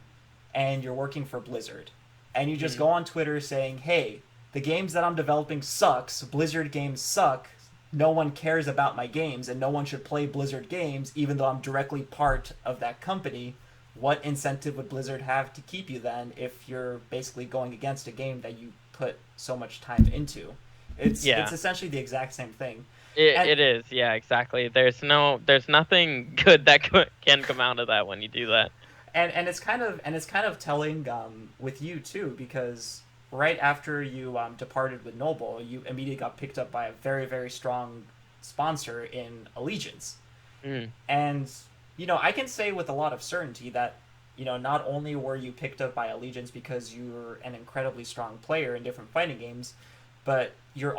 and you're working for Blizzard, and you just Mhm. go on Twitter saying, "Hey, the games that I'm developing sucks. Blizzard games suck. No one cares about my games, and no one should play Blizzard games, even though I'm directly part of that company." What incentive would Blizzard have to keep you then if you're basically going against a game that you put so much time into? It's Yeah. essentially the exact same thing. It And it is. Yeah, exactly. There's nothing good that can come out of that when you do that. and it's kind of telling with you too, because right after you departed with Noble, you immediately got picked up by a very strong sponsor in Allegiance. Mm. And I can say with a lot of certainty that not only were you picked up by Allegiance because you're an incredibly strong player in different fighting games, but your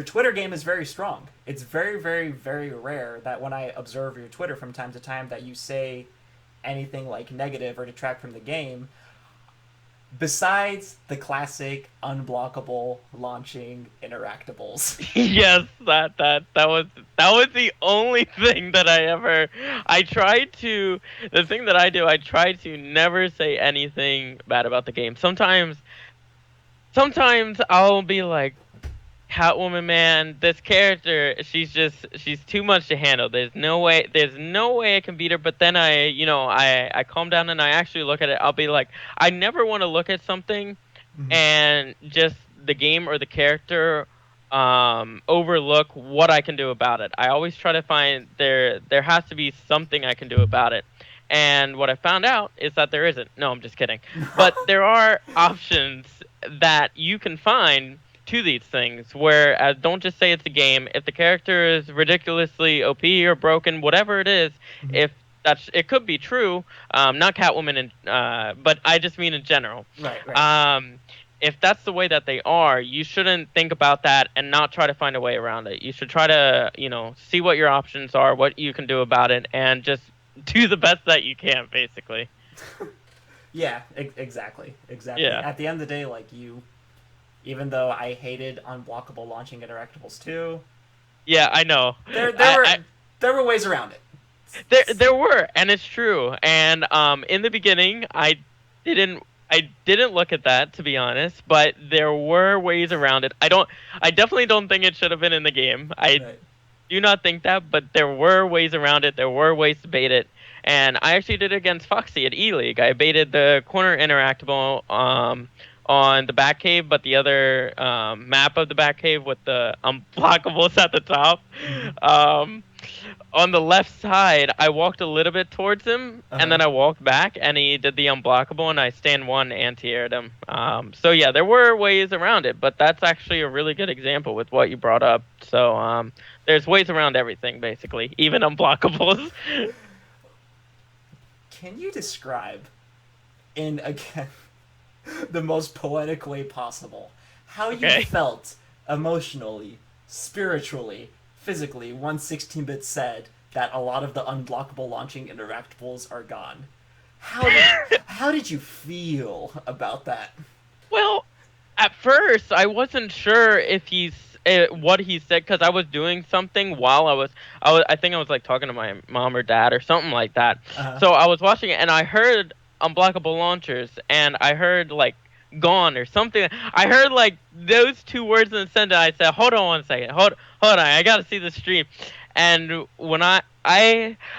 Twitter game is very strong. It's very rare that when I observe your Twitter from time to time that you say anything like negative or detract from the game, besides the classic unblockable launching interactables. Yes, that was the only thing that I tried to the thing that I do, I try to never say anything bad about the game. Sometimes I'll be like, Catwoman, man, this character, she's too much to handle. There's no way I can beat her. But then I calm down and I actually look at it. I'll be like, I never want to look at something and just the game or the character overlook what I can do about it. I always try to find there has to be something I can do about it. And what I found out is that there isn't. No, I'm just kidding. But there are options that you can find to these things where don't just say it's a game. If the character is ridiculously OP or broken, whatever it is, if it could be true, not Catwoman, but I just mean in general. Right. Um, if that's the way that they are, you shouldn't think about that and not try to find a way around it. You should try to, see what your options are, what you can do about it, and just do the best that you can, basically. Yeah, exactly. Yeah. At the end of the day, like even though I hated unblockable launching interactables too, Yeah, I know. there were ways around it. There were, and it's true. And in the beginning, I didn't look at that, to be honest, but there were ways around it. I definitely don't think it should have been in the game. I Right. do not think that, but there were ways around it. There were ways to bait it. And I actually did it against Foxy at E-League. I baited the corner interactable on the back cave, but the other map of the back cave with the unblockables at the top. Mm-hmm. On the left side, I walked a little bit towards him, and Uh-huh. then I walked back, and he did the unblockable, and I stand one anti-aired him. So yeah, there were ways around it, but that's actually a really good example with what you brought up. So there's ways around everything, basically, even unblockables. Can you describe, in again the most poetic way possible, how you Okay. felt emotionally, spiritually, physically once 16-bit said that a lot of the unblockable launching interactables are gone? How did you feel about that? Well, at first, I wasn't sure if what he said because I was doing something while I think I was like talking to my mom or dad or something like that. Uh-huh. So I was watching it and I heard unblockable launchers and I heard like gone or something. I heard like those two words in the sentence. I said, "Hold on one second. Hold on. I gotta see the stream." And when I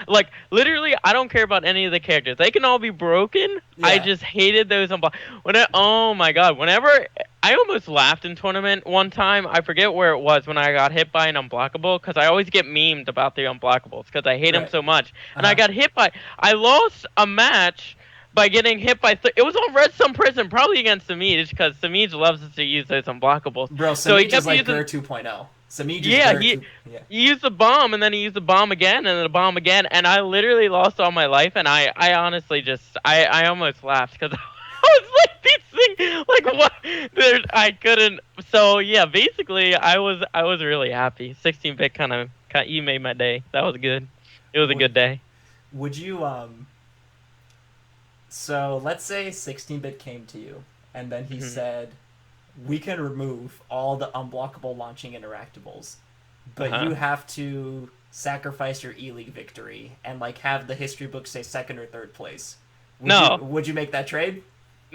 like literally, I don't care about any of the characters. They can all be broken. I Yeah. just hated those oh my god! Whenever I almost laughed in tournament one time. I forget where it was when I got hit by an unblockable because I always get memed about the unblockables because I hate them Right. so much. And I Uh-huh. got hit by. I lost a match by getting hit by. It was on Red Sun Prison, probably against Samij because Samij loves to use those unblockables. Bro, So he Samij is kept like using. Gur 2.0. Samij is Yeah, Gur 2. Yeah. he used the bomb and then he used the bomb again and then the bomb again and I literally lost all my life and I honestly just I almost laughed because I was like these things like what I couldn't so yeah basically I was really happy 16-bit kind of you made my day that was good it was a Would good day. would you so let's say 16-bit came to you and then he Hmm. said we can remove all the unblockable launching interactables, but you Uh-huh. have to sacrifice your E-League victory and like have the history book say second or third place. Would you No, would you make that trade?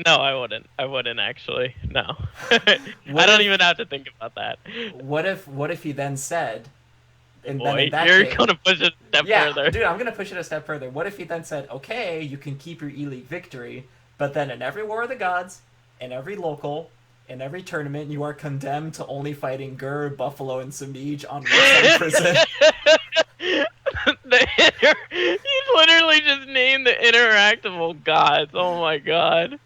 no, I wouldn't actually, no. I What don't if even have to think about that. what if he then said and then in Boy, that you're case gonna push it a step yeah, further. dude, I'm gonna push it a step further. What if he then said, okay, you can keep your E-League victory, but then in every War of the Gods, in every local, in every tournament, you are condemned to only fighting Gur, Buffalo, and Samij on Red Sun Prison. He's literally just named the interactable gods. Oh my god.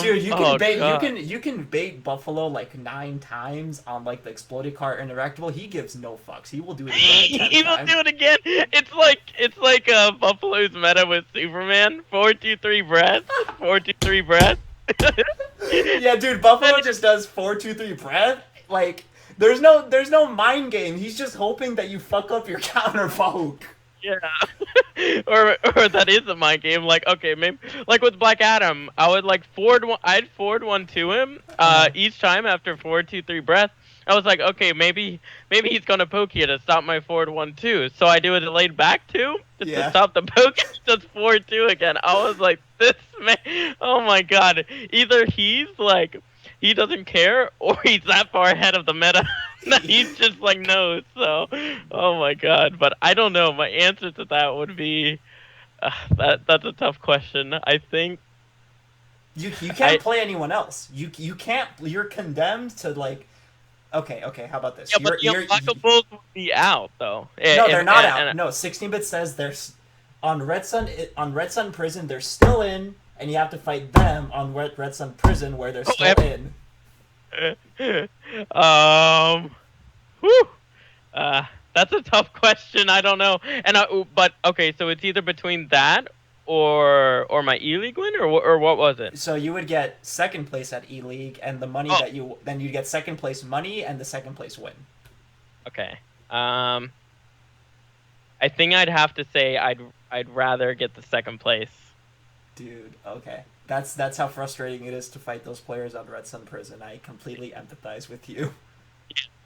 Dude, you can Oh bait god. you can bait Buffalo like 9 times on like the exploding car interactable. He gives no fucks. He will do it again a He tenth will time. do it again. It's like Buffalo's meta with Superman. 4-2-3 breath. 4-2-3 breath. Yeah, dude, Buffalo just does 4-2-3 breath. Like there's no mind game. He's just hoping that you fuck up your counterpoke. Yeah. or that is a mind game. Like, okay, maybe like with Black Adam, I would like I'd forward one to him Uh, each time after 4-2-3 breath. I was like, okay, maybe he's gonna poke here to stop my forward 1-2. So I do a delayed back 2 just to Yeah. stop the poke. Just 4-2 again. I was like, this man. Oh my god. Either he's like he doesn't care, or he's that far ahead of the meta. that He's just like knows. So, oh my god. But I don't know. My answer to that would be that's a tough question. I think you I can't play anyone else. You can't. You're condemned to like. Okay. How about this? yeah, but the unblockables would be out though. No, they're not out. And No, 16-bit says on Red Sun Prison. They're still in, and you have to fight them on Red Sun Prison where they're still in. um, whew, that's a tough question. I don't know. But okay, so it's either between that or my E-League win, or what was it? So you would get second place at E League, and the money Oh, that you get second place money and the second place win. okay. I think I'd have to say I'd rather get the second place. Dude, okay. That's how frustrating it is to fight those players on Red Sun Prison. I completely empathize with you.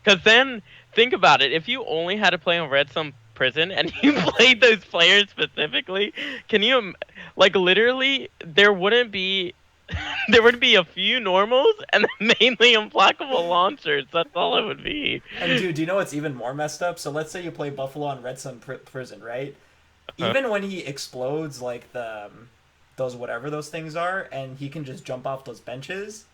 Because then, think about it. If you only had to play on Red Sun Prison and you played those players specifically, can you, like, literally, there wouldn't be. there would be a few normals and then mainly unblockable launchers. That's all it would be. And dude, do you know what's even more messed up? So let's say you play Buffalo on Red Sun Prison, right? Uh, Even when he explodes like the those whatever those things are, and he can just jump off those benches.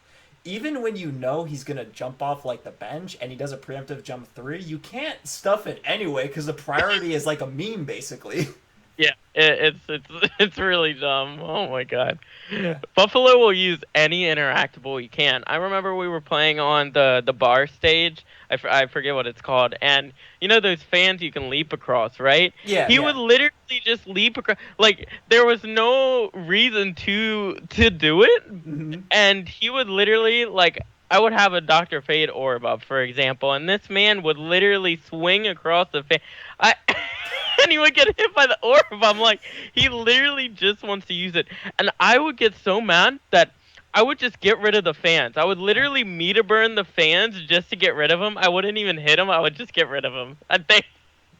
Even when you know he's gonna jump off like the bench and he does a preemptive jump 3, you can't stuff it anyway because the priority is like a meme basically. yeah, it's really dumb. Oh my god. Yeah. Buffalo will use any interactable he can. I remember we were playing on the bar stage. I forget what it's called. And you know those fans you can leap across, right? Yeah, He yeah. would literally just leap across. Like there was no reason to do it, Hmm. and he would literally like. I would have a Dr. Fate orb up, for example, and this man would literally swing across the fan. I and he would get hit by the orb. I'm like, he literally just wants to use it. And I would get so mad that I would just get rid of the fans. I would literally meter burn the fans just to get rid of them. I wouldn't even hit them. I would just get rid of them. I think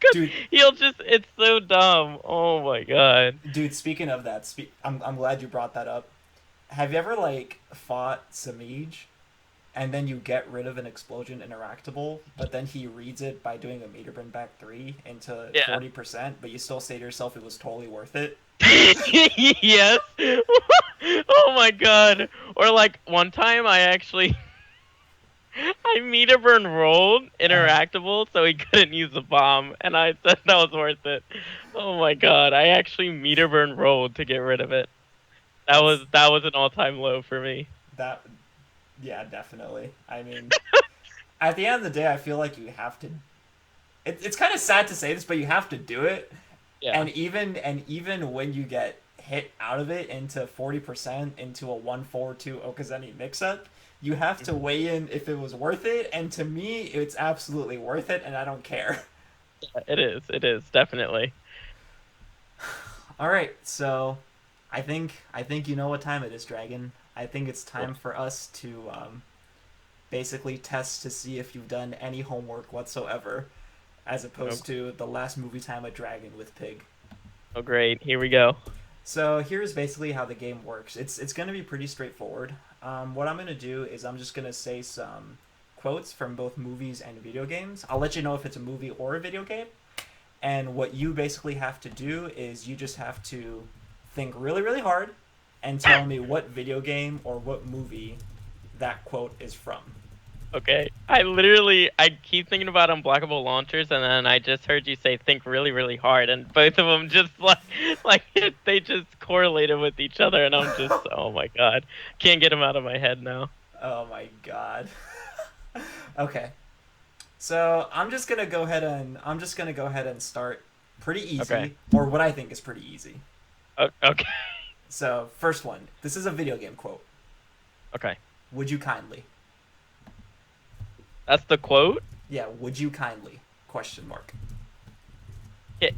because Dude, he'll just, it's so dumb. Oh my god. dude, speaking of that, I'm glad you brought that up. Have you ever like fought Samij and then you get rid of an explosion interactable, but then he reads it by doing a meter burn back 3 into Yeah. 40%, but you still say to yourself it was totally worth it? Yes. Oh my god. Or like one time I actually I meter burn rolled Uh, interactable so he couldn't use the bomb, and I said that was worth it. Oh my god, I actually meter burn rolled to get rid of it. that's That was an all time low for me. that. Yeah, definitely. I mean, at the end of the day, I feel like you have to. It's kind of sad to say this, but you have to do it. Yeah. And even when you get hit out of it into 40% into a 1-4-2 Okazeni mix-up, you have to weigh in if it was worth it. And to me, it's absolutely worth it, and I don't care. It is. It is definitely. All right, so I think you know what time it is, Dragon. I think it's time for us to basically test to see if you've done any homework whatsoever, as Oh, opposed to the last movie time a dragon with Pig. oh great. Here we go. So here's basically how the game works. It's going to be pretty straightforward. What I'm going to do is I'm just going to say some quotes from both movies and video games. I'll let you know if it's a movie or a video game. And what you basically have to do is you just have to think really, really hard and tell me what video game or what movie that quote is from. Okay. I keep thinking about unblockable launchers, and then I just heard you say think really, really hard, and both of them just like they just correlated with each other, and I'm just, oh my god, can't get them out of my head now. Oh my god. Okay. So I'm just gonna go ahead and start pretty Okay. easy, or what I think is pretty easy. Okay. So first one. This is a video game quote. Okay. Would you kindly? That's the quote. Yeah. Would you kindly? Question mark. Ca-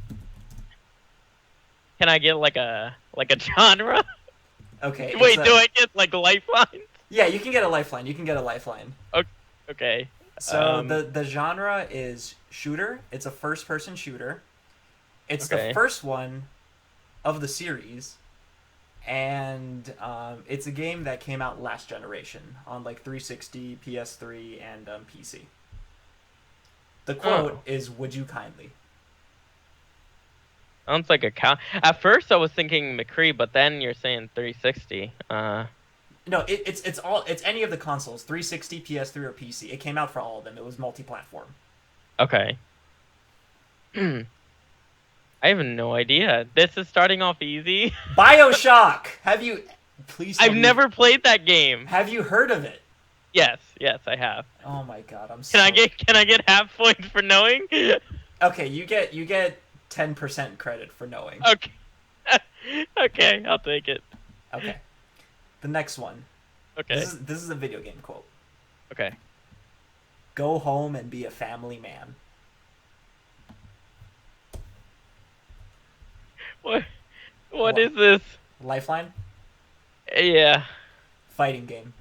Can I get like a genre? Okay. It's Wait, a do I get like lifelines? Yeah. You can get a lifeline. You can get a lifeline. Okay. Okay. So the genre is shooter. It's a first person shooter. It's the Okay. first one of the series, and it's a game that came out last generation on like 360, PS3, and PC. The quote Oh, is "Would you kindly?" sounds like a cow. At first, I was thinking McCree, but then you're saying 360. No, it's any of the consoles, 360, PS3, or PC. It came out for all of them. It was multi-platform. Okay. I have no idea. This is starting off easy. BioShock. Have you? Please tell I've me. never played that game. Have you heard of it? Yes, yes, I have. Oh my god, I'm Can so. I get half points for knowing? Okay, you get 10% credit for knowing. Okay. Okay, I'll take it. Okay. The next one. Okay. This is a video game quote. Okay. Go home and be a family man. What what What? is this? Lifeline? Yeah. Fighting game.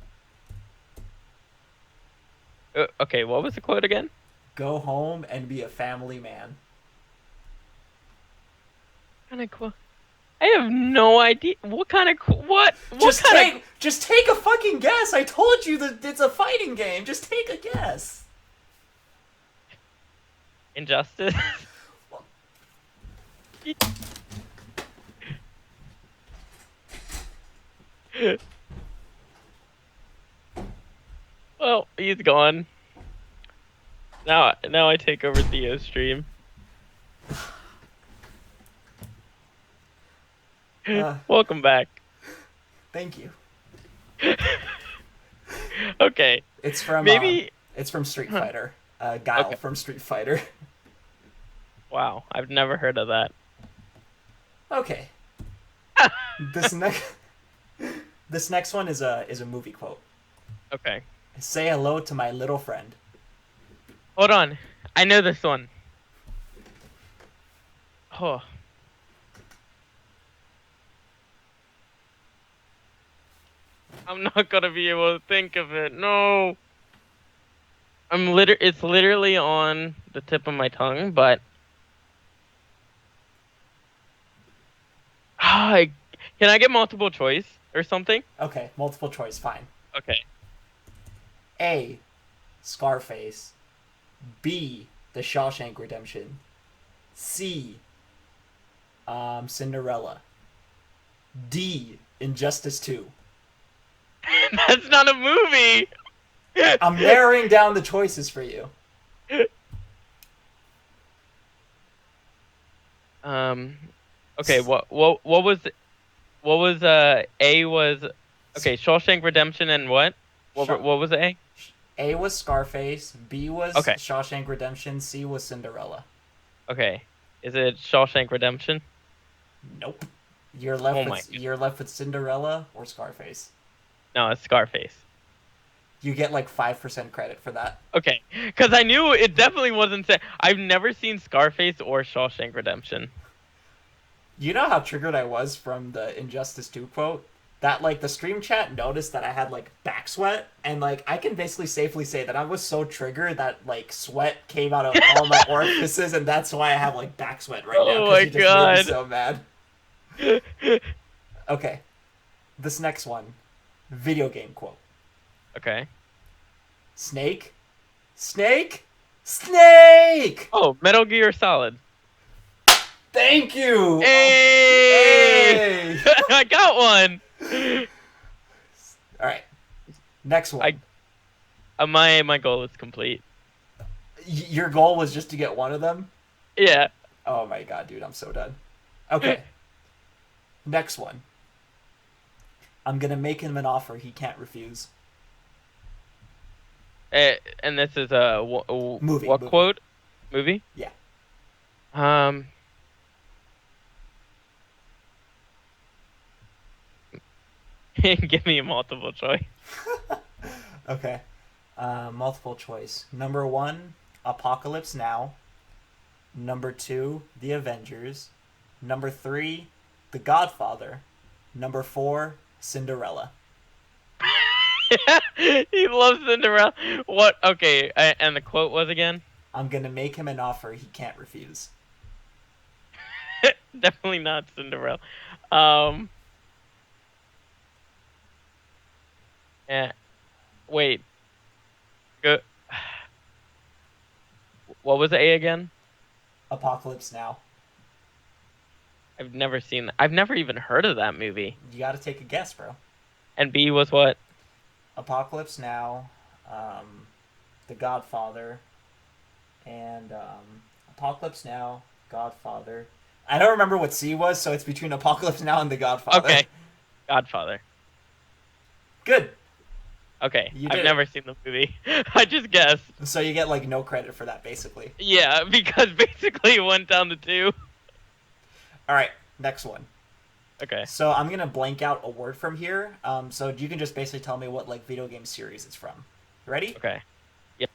Okay, what was the quote again? Go home and be a family man. Kind of quote. I have no idea. What kind of what? What Just kind of take a fucking guess. I told you that it's a fighting game. Just take a guess. injustice? Well, he's gone. Now I take over Theo's stream. Welcome back. Thank you. Okay. It's from Maybe. it's from Street Fighter. Guile Okay. from Street Fighter. Wow, I've never heard of that. Okay. This next one is a movie quote. Okay. Say hello to my little friend. Hold on. I know this one. Oh. I'm not gonna be able to think of it. No. It's literally on the tip of my tongue, but can I get multiple choice or something? Okay, multiple choice, fine. Okay. A. Scarface. B. The Shawshank Redemption. C. Cinderella. D. Injustice 2. That's not a movie. I'm narrowing down the choices for you. Okay, what was A was okay, Shawshank Redemption and what? What was A? A was Scarface, B was Okay. Shawshank Redemption, C was Cinderella. Okay. Is it Shawshank Redemption? Nope. You're left Oh with my you're left with Cinderella or Scarface. No, it's Scarface. You get like 5% credit for that. Okay, because I knew it definitely wasn't. I've never seen Scarface or Shawshank Redemption. You know how triggered I was from the Injustice 2 quote? That like the stream chat noticed that I had like back sweat, and like I can basically safely say that I was so triggered that like sweat came out of all my orifices, and that's why I have like back sweat right now. Oh my You just made me so mad. Okay, this next one, video game quote. Okay. Snake, snake, snake. Oh, Metal Gear Solid. Thank you. Hey! Hey! I got one. All right, next one. My goal is complete. Your goal was just to get one of them? Yeah. Oh my god, dude, I'm so done. Okay. Next one. I'm gonna make him an offer he can't refuse. And this is a Movie. quote? Movie? Yeah. Give me a multiple choice. Okay. Multiple choice. Number 1, Apocalypse Now. Number 2, The Avengers. Number 3, The Godfather. Number 4, Cinderella. He loves Cinderella. What? Okay, and the quote was again? I'm gonna make him an offer he can't refuse. Definitely not Cinderella. Yeah. Wait. Go. What was A again? Apocalypse Now. I've never seen that. I've never even heard of that movie. You gotta take a guess, bro. And B was what? Apocalypse Now, The Godfather, and Apocalypse Now, Godfather. I don't remember what C was, so it's between Apocalypse Now and The Godfather. Okay. Godfather. Good. Okay. You I've did never seen the movie. I just guessed. So you get like no credit for that, basically. Yeah, because basically it went down to 2. All right, next one. Okay. So I'm gonna blank out a word from here. So you can just basically tell me what like video game series it's from. Ready? Okay. Yes.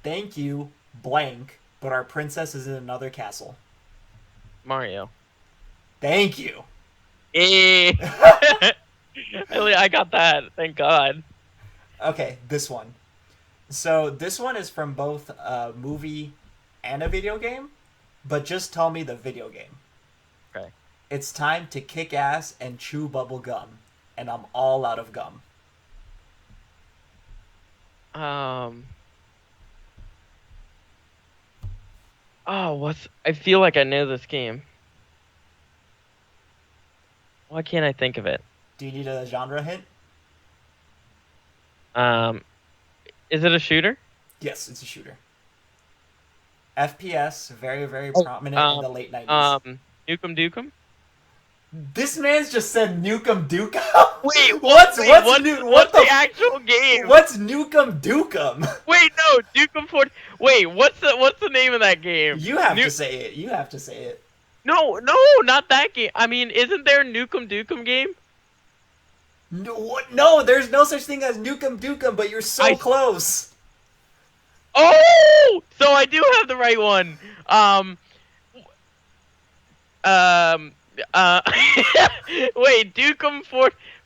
Thank you, blank. But our princess is in another castle. Mario. Thank you. Eh. I got that. Thank God. Okay, this one. So this one is from both a movie and a video game, but just tell me the video game. Okay. It's time to kick ass and chew bubble gum. And I'm all out of gum. Um. Oh, what's? I feel like I know this game. Why can't I think of it? Do you need a genre hint? Um. Is it a shooter? Yes, it's a shooter. FPS, very, very Oh. prominent in the late 90s. Nukem Dukem. This man's just said Nukem Dukem? Wait, what's what's the actual game? What's Nukem Dukem? Wait, no, Dukem 40. Wait, what's the name of that game? You have to say it. You have to say it. No, not that game. I mean, isn't there a Nukem Dukem game? No, there's no such thing as Nukem Dukem, but you're so close. Oh, so I do have the right one. Wait, Dukem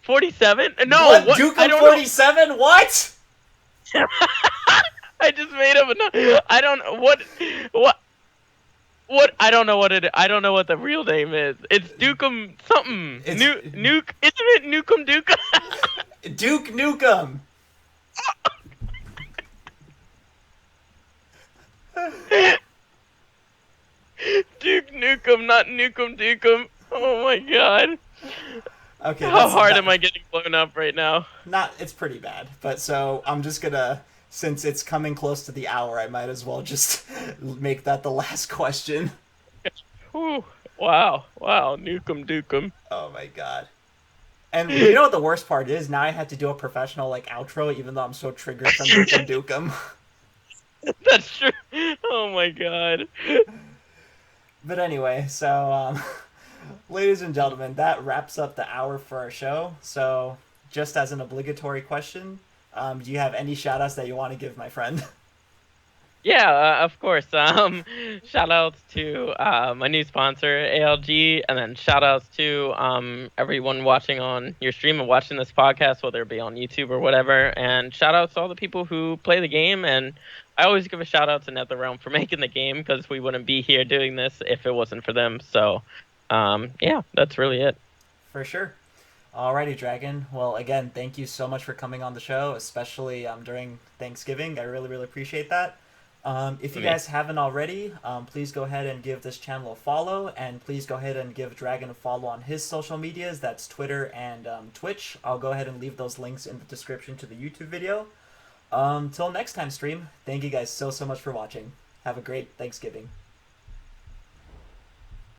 47? No, what? Dukem 47? What? I just made up a. I don't know what. I don't know what it. I don't know what the real name is. It's Dukem something. Nuke. Isn't it Nukem Dukem? Duke Nukem. Duke Nukem, not Nukem Dukem. Oh my god. Okay. How hard am I getting blown up right now? It's pretty bad. But so I'm just gonna, since it's coming close to the hour, I might as well just make that the last question. Whew. Wow, Nukem Dukem. Oh my god. And you know what the worst part is? Now I had to do a professional outro, even though I'm so triggered from Nukem Dukem. That's true. Oh my god. But anyway, so ladies and gentlemen, that wraps up the hour for our show. So just as an obligatory question, do you have any shout outs that you want to give my friend? Yeah, of course. Shout outs to my new sponsor, ALG, and then shout outs to everyone watching on your stream and watching this podcast, whether it be on YouTube or whatever. And shout outs to all the people who play the game. And I always give a shout out to NetherRealm for making the game, because we wouldn't be here doing this if it wasn't for them. So, yeah, that's really it. For sure. Alrighty, Dragon. Well, again, thank you so much for coming on the show, especially during Thanksgiving. I really, really appreciate that. If you guys haven't already, please go ahead and give this channel a follow, and please go ahead and give Dragon a follow on his social medias. That's Twitter and Twitch. I'll go ahead and leave those links in the description to the YouTube video. Till next time, stream. Thank you guys so much for watching. Have a great Thanksgiving.